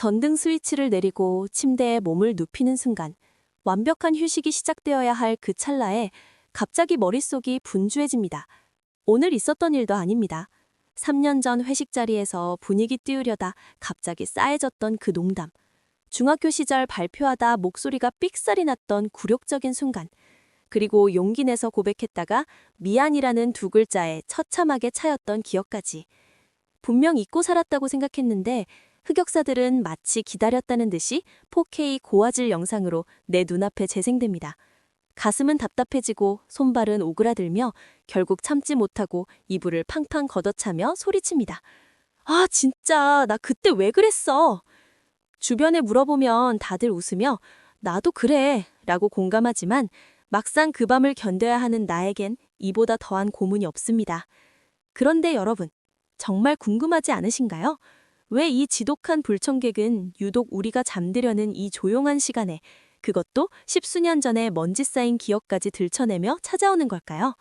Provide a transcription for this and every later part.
전등 스위치를 내리고 침대에 몸을 눕히는 순간 완벽한 휴식이 시작되어야 할 그 찰나에 갑자기 머릿속이 분주해집니다. 오늘 있었던 일도 아닙니다. 3년 전 회식 자리에서 분위기 띄우려다 갑자기 싸해졌던 그 농담. 중학교 시절 발표하다 목소리가 삑살이 났던 굴욕적인 순간. 그리고 용기 내서 고백했다가 미안이라는 두 글자에 처참하게 차였던 기억까지. 분명 잊고 살았다고 생각했는데 흑역사들은 마치 기다렸다는 듯이 4K 고화질 영상으로 내 눈앞에 재생됩니다. 가슴은 답답해지고 손발은 오그라들며 결국 참지 못하고 이불을 팡팡 걷어차며 소리칩니다. 아, 진짜 나 그때 왜 그랬어? 주변에 물어보면 다들 웃으며 나도 그래 라고 공감하지만 막상 그 밤을 견뎌야 하는 나에겐 이보다 더한 고문이 없습니다. 그런데 여러분, 정말 궁금하지 않으신가요? 왜 이 지독한 불청객은 유독 우리가 잠들려는 이 조용한 시간에, 그것도 십수년 전에 먼지 쌓인 기억까지 들춰내며 찾아오는 걸까요?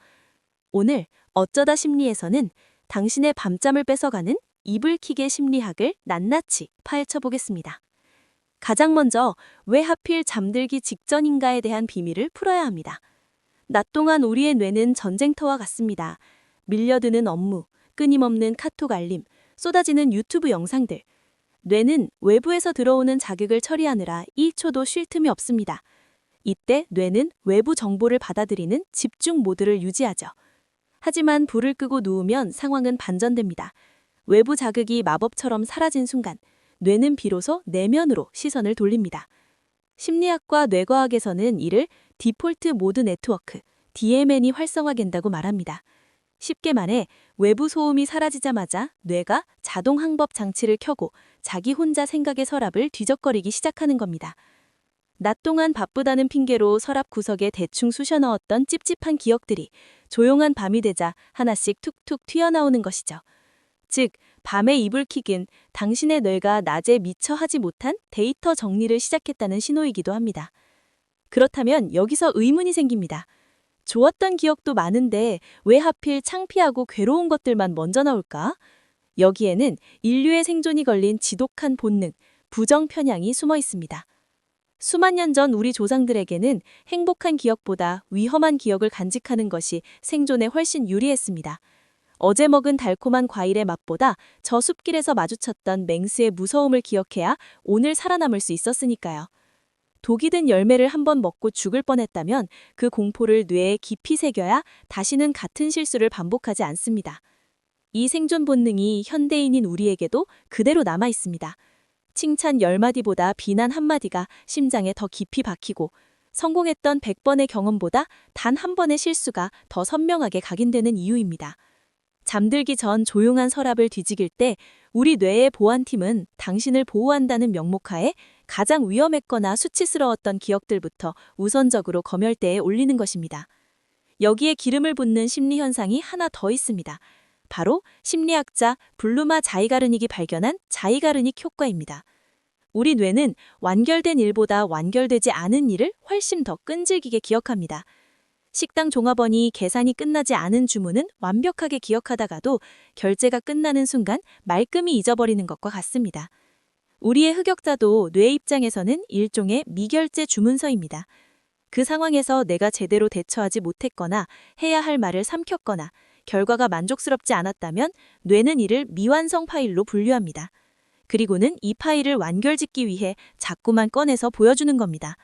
오늘 어쩌다 심리에서는 당신의 밤잠을 뺏어가는 이불킥의 심리학을 낱낱이 파헤쳐보겠습니다. 가장 먼저 왜 하필 잠들기 직전인가에 대한 비밀을 풀어야 합니다. 낮 동안 우리의 뇌는 전쟁터와 같습니다. 밀려드는 업무, 끊임없는 카톡 알림, 쏟아지는 유튜브 영상들. 뇌는 외부에서 들어오는 자극을 처리하느라 1초도 쉴 틈이 없습니다. 이때 뇌는 외부 정보를 받아들이는 집중 모드를 유지하죠. 하지만 불을 끄고 누우면 상황은 반전됩니다. 외부 자극이 마법처럼 사라진 순간 뇌는 비로소 내면으로 시선을 돌립니다. 심리학과 뇌과학에서는 이를 디폴트 모드 네트워크, DMN이 활성화된다고 말합니다. 쉽게 말해 외부 소음이 사라지자마자 뇌가 자동 항법 장치를 켜고 자기 혼자 생각의 서랍을 뒤적거리기 시작하는 겁니다. 낮 동안 바쁘다는 핑계로 서랍 구석에 대충 쑤셔 넣었던 찝찝한 기억들이 조용한 밤이 되자 하나씩 툭툭 튀어나오는 것이죠. 즉, 밤의 이불킥은 당신의 뇌가 낮에 미처 하지 못한 데이터 정리를 시작했다는 신호이기도 합니다. 그렇다면 여기서 의문이 생깁니다. 좋았던 기억도 많은데 왜 하필 창피하고 괴로운 것들만 먼저 나올까? 여기에는 인류의 생존이 걸린 지독한 본능, 부정 편향이 숨어 있습니다. 수만 년 전 우리 조상들에게는 행복한 기억보다 위험한 기억을 간직하는 것이 생존에 훨씬 유리했습니다. 어제 먹은 달콤한 과일의 맛보다 저 숲길에서 마주쳤던 맹수의 무서움을 기억해야 오늘 살아남을 수 있었으니까요. 독이 든 열매를 한번 먹고 죽을 뻔했다면 그 공포를 뇌에 깊이 새겨야 다시는 같은 실수를 반복하지 않습니다. 이 생존 본능이 현대인인 우리에게도 그대로 남아 있습니다. 칭찬 10마디보다 비난 1마디가 심장에 더 깊이 박히고 성공했던 100번의 경험보다 단 한 번의 실수가 더 선명하게 각인되는 이유입니다. 잠들기 전 조용한 서랍을 뒤지길 때 우리 뇌의 보안팀은 당신을 보호한다는 명목하에 가장 위험했거나 수치스러웠던 기억들부터 우선적으로 검열대에 올리는 것입니다. 여기에 기름을 붓는 심리 현상이 하나 더 있습니다. 바로 심리학자 블루마 자이가르닉이 발견한 자이가르닉 효과입니다. 우리 뇌는 완결된 일보다 완결되지 않은 일을 훨씬 더 끈질기게 기억합니다. 식당 종업원이 계산이 끝나지 않은 주문은 완벽하게 기억하다가도 결제가 끝나는 순간 말끔히 잊어버리는 것과 같습니다. 우리의 흑역사도 뇌 입장에서는 일종의 미결제 주문서입니다. 그 상황에서 내가 제대로 대처하지 못했거나 해야 할 말을 삼켰거나 결과가 만족스럽지 않았다면 뇌는 이를 미완성 파일로 분류합니다. 그리고는 이 파일을 완결짓기 위해 자꾸만 꺼내서 보여주는 겁니다.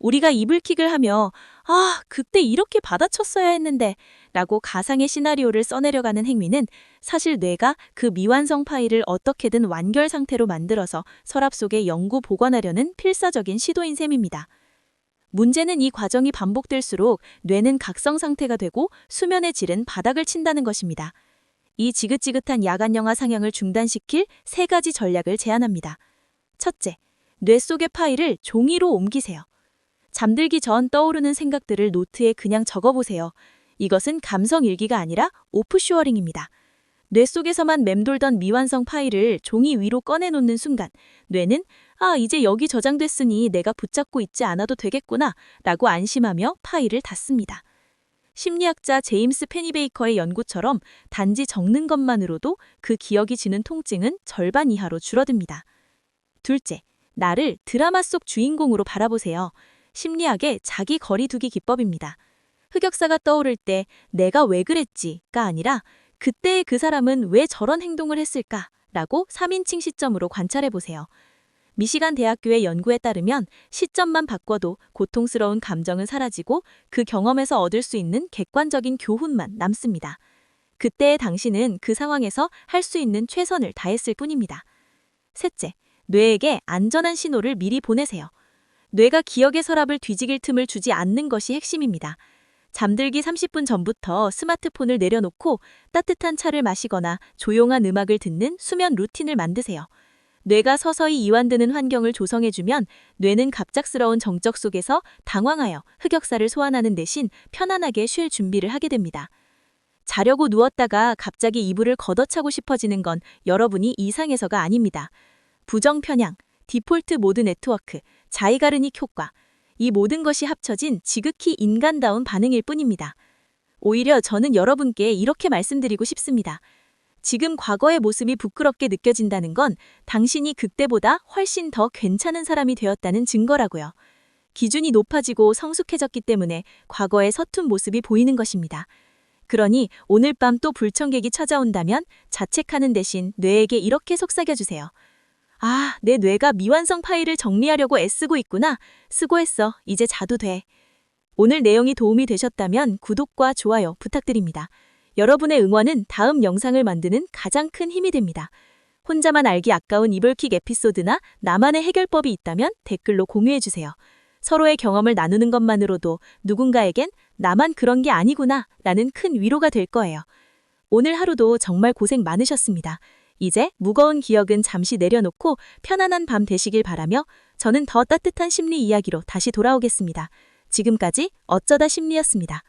우리가 이불킥을 하며 아, 그때 이렇게 받아쳤어야 했는데 라고 가상의 시나리오를 써내려가는 행위는 사실 뇌가 그 미완성 파일을 어떻게든 완결 상태로 만들어서 서랍 속에 영구 보관하려는 필사적인 시도인 셈입니다. 문제는 이 과정이 반복될수록 뇌는 각성 상태가 되고 수면의 질은 바닥을 친다는 것입니다. 이 지긋지긋한 야간 영화 상영을 중단시킬 3가지 전략을 제안합니다. 첫째, 뇌 속의 파일을 종이로 옮기세요. 잠들기 전 떠오르는 생각들을 노트에 그냥 적어보세요. 이것은 감성 일기가 아니라 오프쇼어링입니다. 뇌 속에서만 맴돌던 미완성 파일을 종이 위로 꺼내놓는 순간 뇌는 아, 이제 여기 저장됐으니 내가 붙잡고 있지 않아도 되겠구나 라고 안심하며 파일을 닫습니다. 심리학자 제임스 페니베이커의 연구처럼 단지 적는 것만으로도 그 기억이 지는 통증은 절반 이하로 줄어듭니다. 둘째, 나를 드라마 속 주인공으로 바라보세요. 심리학의 자기 거리두기 기법입니다. 흑역사가 떠오를 때 내가 왜 그랬지가 아니라 그때의 그 사람은 왜 저런 행동을 했을까라고 3인칭 시점으로 관찰해 보세요. 미시간 대학교의 연구에 따르면 시점만 바꿔도 고통스러운 감정은 사라지고 그 경험에서 얻을 수 있는 객관적인 교훈만 남습니다. 그때의 당신은 그 상황에서 할 수 있는 최선을 다했을 뿐입니다. 셋째, 뇌에게 안전한 신호를 미리 보내세요. 뇌가 기억의 서랍을 뒤지길 틈을 주지 않는 것이 핵심입니다. 잠들기 30분 전부터 스마트폰을 내려놓고 따뜻한 차를 마시거나 조용한 음악을 듣는 수면 루틴을 만드세요. 뇌가 서서히 이완되는 환경을 조성해주면 뇌는 갑작스러운 정적 속에서 당황하여 흑역사를 소환하는 대신 편안하게 쉴 준비를 하게 됩니다. 자려고 누웠다가 갑자기 이불을 걷어차고 싶어지는 건 여러분이 이상해서가 아닙니다. 부정 편향, 디폴트 모드 네트워크, 자이가르닉 효과, 이 모든 것이 합쳐진 지극히 인간다운 반응일 뿐입니다. 오히려 저는 여러분께 이렇게 말씀드리고 싶습니다. 지금 과거의 모습이 부끄럽게 느껴진다는 건 당신이 그때보다 훨씬 더 괜찮은 사람이 되었다는 증거라고요. 기준이 높아지고 성숙해졌기 때문에 과거의 서툰 모습이 보이는 것입니다. 그러니 오늘 밤 또 불청객이 찾아온다면 자책하는 대신 뇌에게 이렇게 속삭여주세요. 아, 내 뇌가 미완성 파일을 정리하려고 애쓰고 있구나. 수고했어. 이제 자도 돼. 오늘 내용이 도움이 되셨다면 구독과 좋아요 부탁드립니다. 여러분의 응원은 다음 영상을 만드는 가장 큰 힘이 됩니다. 혼자만 알기 아까운 이불킥 에피소드나 나만의 해결법이 있다면 댓글로 공유해주세요. 서로의 경험을 나누는 것만으로도 누군가에겐 나만 그런 게 아니구나 라는 큰 위로가 될 거예요. 오늘 하루도 정말 고생 많으셨습니다. 이제 무거운 기억은 잠시 내려놓고 편안한 밤 되시길 바라며 저는 더 따뜻한 심리 이야기로 다시 돌아오겠습니다. 지금까지 어쩌다 심리였습니다.